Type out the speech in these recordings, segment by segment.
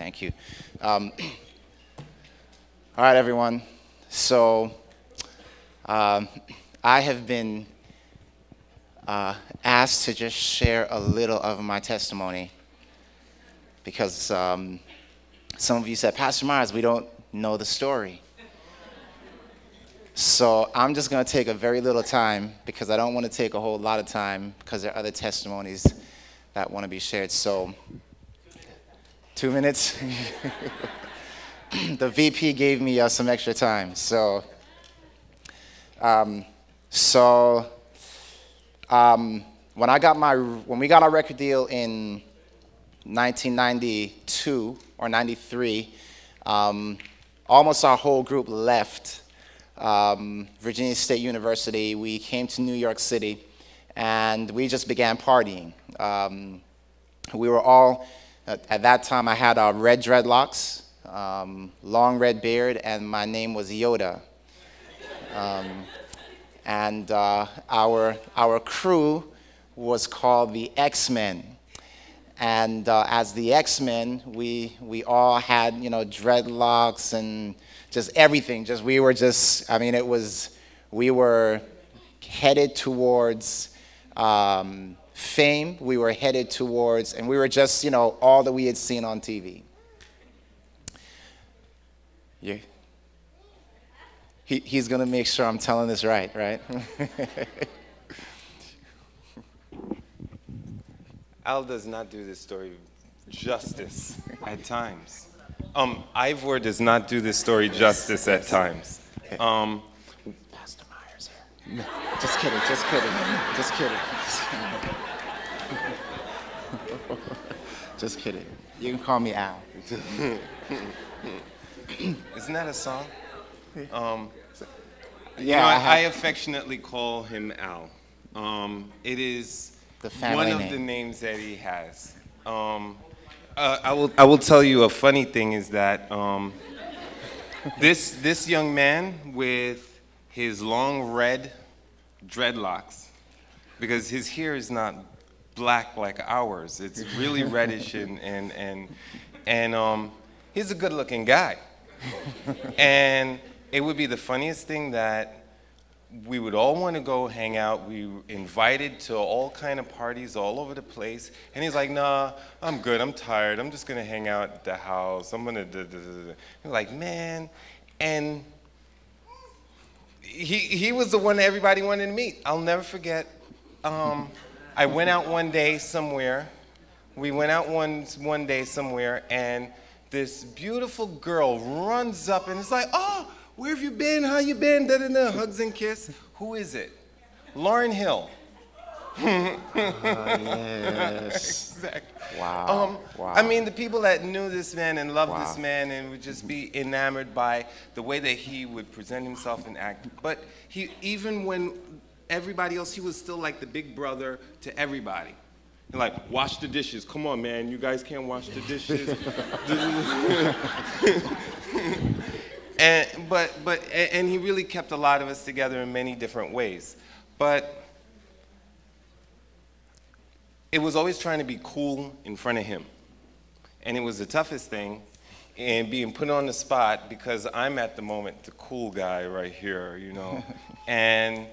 Thank you. All right, everyone. So I have been asked to just share a little of my testimony because some of you said, Pastor Myers, we don't know the story. So I'm just going to take a very little time because I don't want to take a whole lot of time because there are other testimonies that want to be shared. So 2 minutes. The VP gave me some extra time. So when we got our record deal in 1992 or 93, almost our whole group left Virginia State University. We came to New York City, and we just began partying. We were all, at that time, I had red dreadlocks, long red beard, and my name was Yoda. And our crew was called the X-Men. And as the X-Men, we all had, dreadlocks and just everything. We were headed towards fame. We were headed towards, and we were just, all that we had seen on TV. Yeah. He's going to make sure I'm telling this right? Al does not do this story justice at times. Ivor does not do this story justice at times. Pastor Myers here. No, just kidding. Just kidding. You can call me Al. Isn't that a song? Yeah, I affectionately call him Al. It is the family one name. of the names that he has. I will tell you a funny thing is that this young man with his long red dreadlocks, because his hair is not black like ours, it's really reddish and he's a good-looking guy. And it would be the funniest thing that we would all want to go hang out. We were invited to all kind of parties all over the place. And he's like, nah, I'm good, I'm tired. I'm just going to hang out at the house. I'm going to We're like, man. And he was the one that everybody wanted to meet. I'll never forget. I went out one day somewhere. We went out one day somewhere, and this beautiful girl runs up and is like, oh, where have you been? How you been? Da-da-da. Hugs and kiss. Who is it? Lauryn Hill. Yes. Exactly. Wow. I mean, the people that knew this man and loved this man and would just be enamored by the way that he would present himself and act. But even when everybody else, he was still like the big brother to everybody. And like, wash the dishes. Come on, man. You guys can't wash the dishes. And he really kept a lot of us together in many different ways. But it was always trying to be cool in front of him. And it was the toughest thing, and being put on the spot because I'm at the moment the cool guy right here, And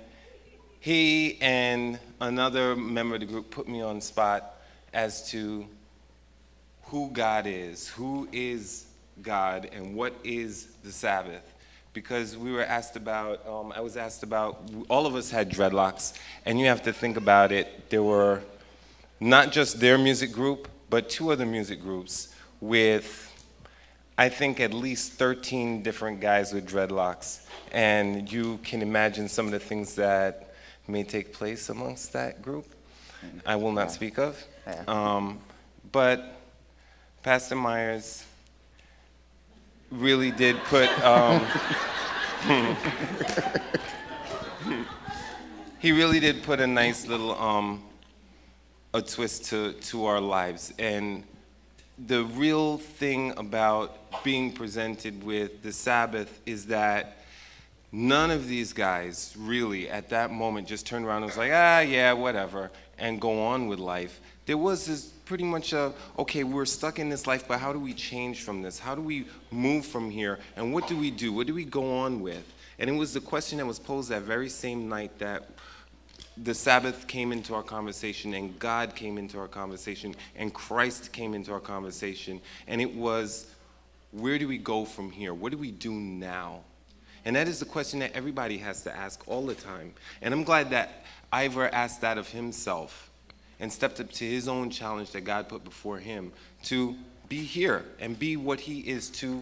he and another member of the group put me on the spot as to who God is, who is God, and what is the Sabbath. Because we were asked about, I was asked about, all of us had dreadlocks, and you have to think about it, there were not just their music group, but two other music groups with, I think, at least 13 different guys with dreadlocks. And you can imagine some of the things that may take place amongst that group. I will not speak of. But Pastor Myers really did put, he really did put a nice little a twist to our lives. And the real thing about being presented with the Sabbath is that none of these guys really at that moment just turned around and was like, ah, yeah, whatever, and go on with life. There was this pretty much okay, we're stuck in this life, but how do we change from this? How do we move from here? And what do we do? What do we go on with? And it was the question that was posed that very same night that the Sabbath came into our conversation, and God came into our conversation, and Christ came into our conversation. And it was, where do we go from here? What do we do now? And that is the question that everybody has to ask all the time. And I'm glad that Ivor asked that of himself and stepped up to his own challenge that God put before him to be here and be what he is to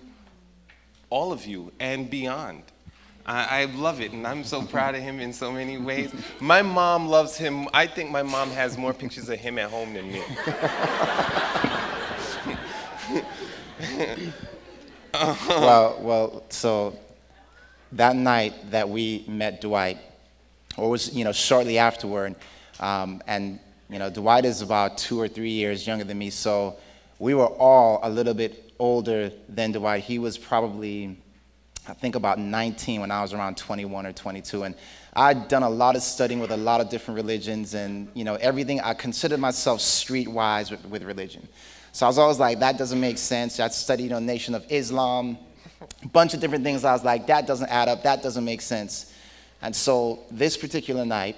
all of you and beyond. I love it, and I'm so proud of him in so many ways. My mom loves him. I think my mom has more pictures of him at home than me. Well, so that night that we met Dwight, or was, shortly afterward, and, Dwight is about 2 or 3 years younger than me, so we were all a little bit older than Dwight. He was probably, I think, about 19 when I was around 21 or 22, and I'd done a lot of studying with a lot of different religions, and everything. I considered myself streetwise with religion, so I was always like, that doesn't make sense. I'd studied Nation of Islam, a bunch of different things. I was like, that doesn't add up, that doesn't make sense. And so this particular night,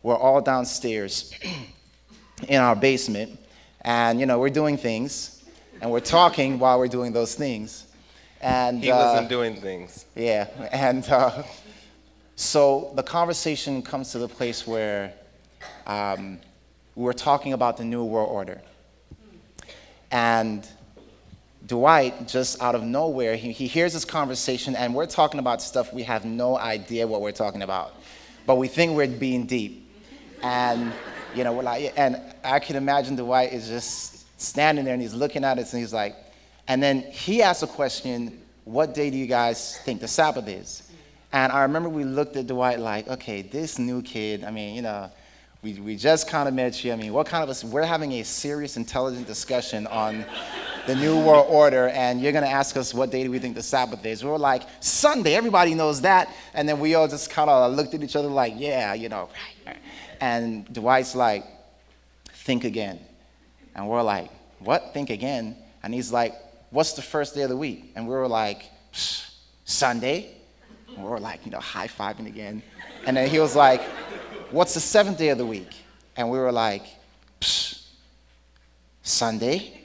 we're all downstairs in our basement, and we're doing things, and we're talking while we're doing those things. And he wasn't doing things. Yeah, and so the conversation comes to the place where we're talking about the New World Order. And Dwight, just out of nowhere, he hears this conversation, and we're talking about stuff we have no idea what we're talking about, but we think we're being deep. And we're like, and I can imagine Dwight is just standing there, and he's looking at us, and he's like, and then he asked a question, what day do you guys think the Sabbath is? And I remember we looked at Dwight like, okay, this new kid, we just kind of met you. What kind of we're having a serious, intelligent discussion on the New World Order, and you're going to ask us what day do we think the Sabbath is? We were like, Sunday, everybody knows that. And then we all just kind of looked at each other like, yeah, right. And Dwight's like, think again. And we're like, what, think again? And he's like, what's the first day of the week? And we were like, Sunday. And we were like, high-fiving again. And then he was like, what's the seventh day of the week? And we were like, Sunday.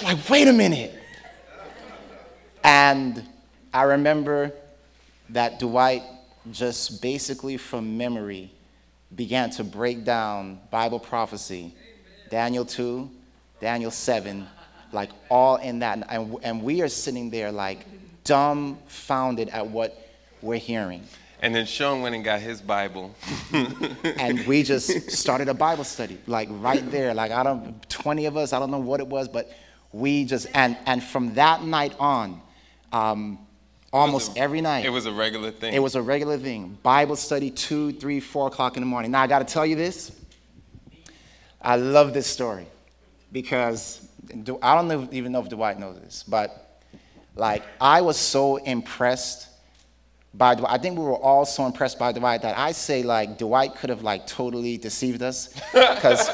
Like, wait a minute. And I remember that Dwight just basically from memory began to break down Bible prophecy, Daniel 2, Daniel 7, like all in that. And we are sitting there like dumbfounded at what we're hearing. And then Sean went and got his Bible. And we just started a Bible study, like right there. Like 20 of us, I don't know what it was, but we just, and from that night on, almost every night. It was a regular thing. It was a regular thing. Bible study 2, 3, 4 o'clock in the morning. Now I got to tell you this. I love this story because I don't even know if Dwight knows this, but like I was so impressed by Dwight. I think we were all so impressed by Dwight that I say like Dwight could have like totally deceived us because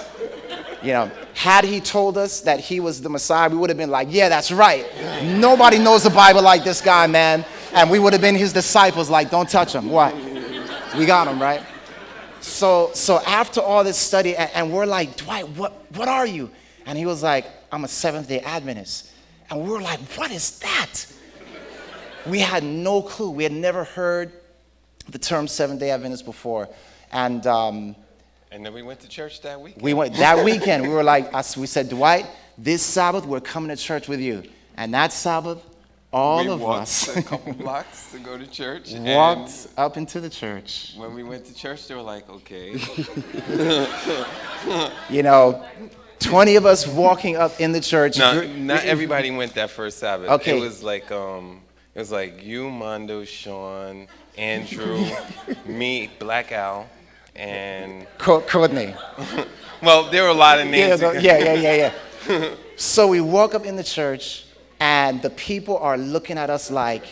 had he told us that he was the Messiah, we would have been like, yeah, that's right. Nobody knows the Bible like this guy, man. And we would have been his disciples like, don't touch him. What? We got him, right? So after all this study, and we're like, Dwight, what are you? And he was like, I'm a Seventh-day Adventist. And we were like, what is that? We had no clue. We had never heard the term Seventh-day Adventist before. And then we went to church that weekend. We went that weekend. We were like, we said, Dwight, this Sabbath we're coming to church with you. And that Sabbath, all of us walked a couple blocks to go to church. Walked up into the church. When we went to church, they were like, okay. 20 of us walking up in the church. No, not everybody went that first Sabbath. Okay. It was like you, Mondo, Sean, Andrew, me, Black Al, and Courtney. Well, there were a lot of names. Yeah. So we walk up in the church, And the people are looking at us like,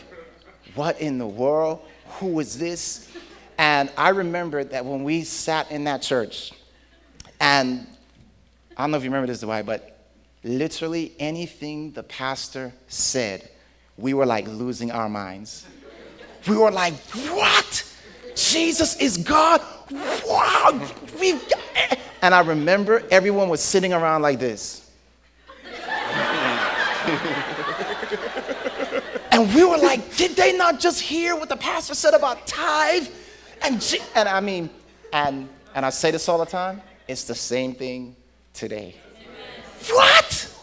what in the world? Who is this? And I remember that when we sat in that church, and I don't know if you remember this, Dwight, but literally anything the pastor said, we were like losing our minds. We were like, what? Jesus is God? Wow! And I remember everyone was sitting around like this. And we were like, did they not just hear what the pastor said about tithe? And I say this all the time, it's the same thing today. What?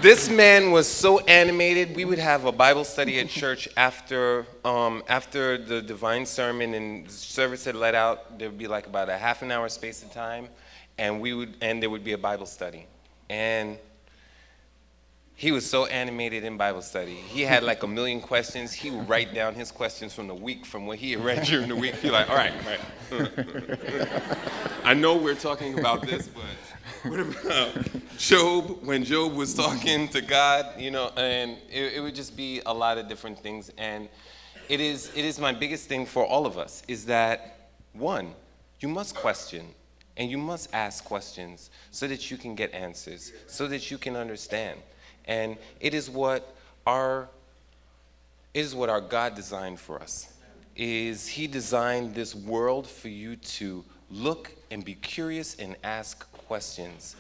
This man was so animated. We would have a Bible study at church after the divine sermon and service had let out. There would be like about a half an hour space of time, and there would be a Bible study. And he was so animated in Bible study. He had like 1 million questions. He would write down his questions from the week, from what he had read during the week. He'd be like, all right. I know we're talking about this, but what about Job, when Job was talking to God, and it would just be a lot of different things. And it is my biggest thing for all of us, is that, one, you must question and you must ask questions so that you can get answers, so that you can understand. And it is what our God designed for us. He designed this world for you to look and be curious and ask questions.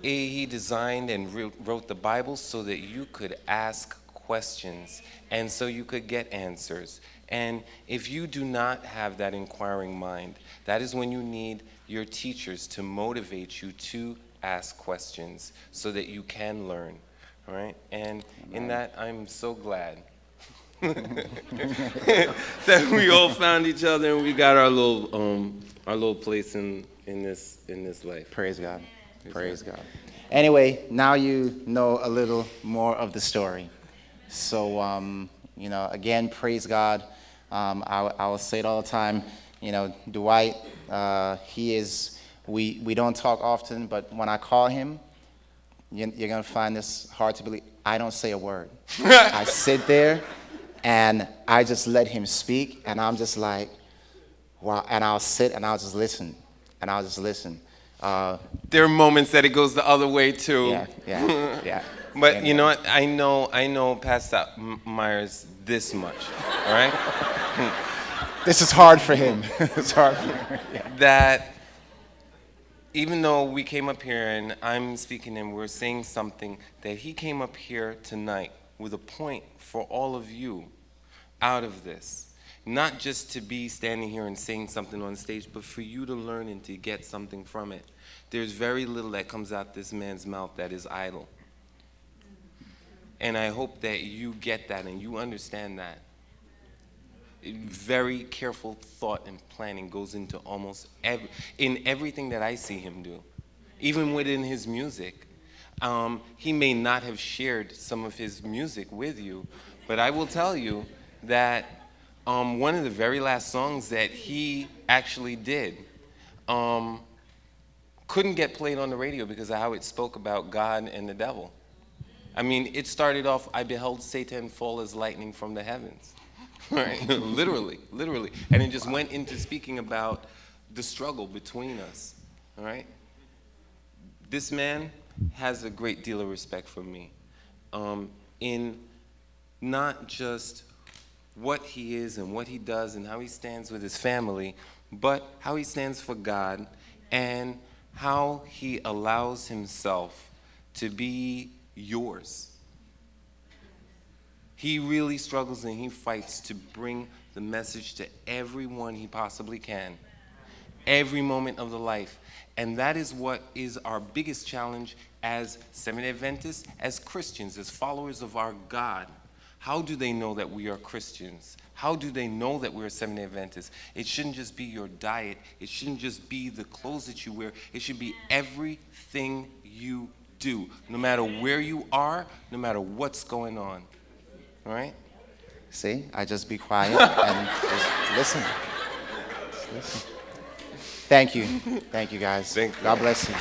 He designed and wrote the Bible so that you could ask questions and so you could get answers. And if you do not have that inquiring mind, that is when you need your teachers to motivate you to ask questions so that you can learn. All right? And in that, I'm so glad that we all found each other and we got our little place in this life. Praise God. Praise God. Anyway, now you know a little more of the story. So, again, praise God. I will say it all the time. Dwight, we don't talk often, but when I call him, you're going to find this hard to believe. I don't say a word. I sit there, and I just let him speak, and I'm just like, wow. And I'll sit, and I'll just listen, There are moments that it goes the other way, too. Yeah. But Amen. You know what? I know Pastor Myers this much, all right? This is hard for him. It's hard for him. Yeah. That even though we came up here and I'm speaking and we're saying something, that he came up here tonight with a point for all of you out of this. Not just to be standing here and saying something on stage, but for you to learn and to get something from it. There's very little that comes out this man's mouth that is idle. And I hope that you get that and you understand that. Very careful thought and planning goes into almost in everything that I see him do. Even within his music. He may not have shared some of his music with you, but I will tell you that one of the very last songs that he actually did couldn't get played on the radio because of how it spoke about God and the devil. I mean, it started off, I beheld Satan fall as lightning from the heavens. Right? literally. And it just went into speaking about the struggle between us. All right? This man has a great deal of respect for me in not just what he is and what he does and how he stands with his family, but how he stands for God and how he allows himself to be yours. He really struggles and he fights to bring the message to everyone he possibly can, every moment of the life. And that is what is our biggest challenge as Seventh-day Adventists, as Christians, as followers of our God. How do they know that we are Christians? How do they know that we're Seventh-day Adventists? It shouldn't just be your diet. It shouldn't just be the clothes that you wear. It should be everything you do, no matter where you are, no matter what's going on. All right? See, I just be quiet and just listen. Just listen. Thank you. Thank you, guys. Thank you. God bless you.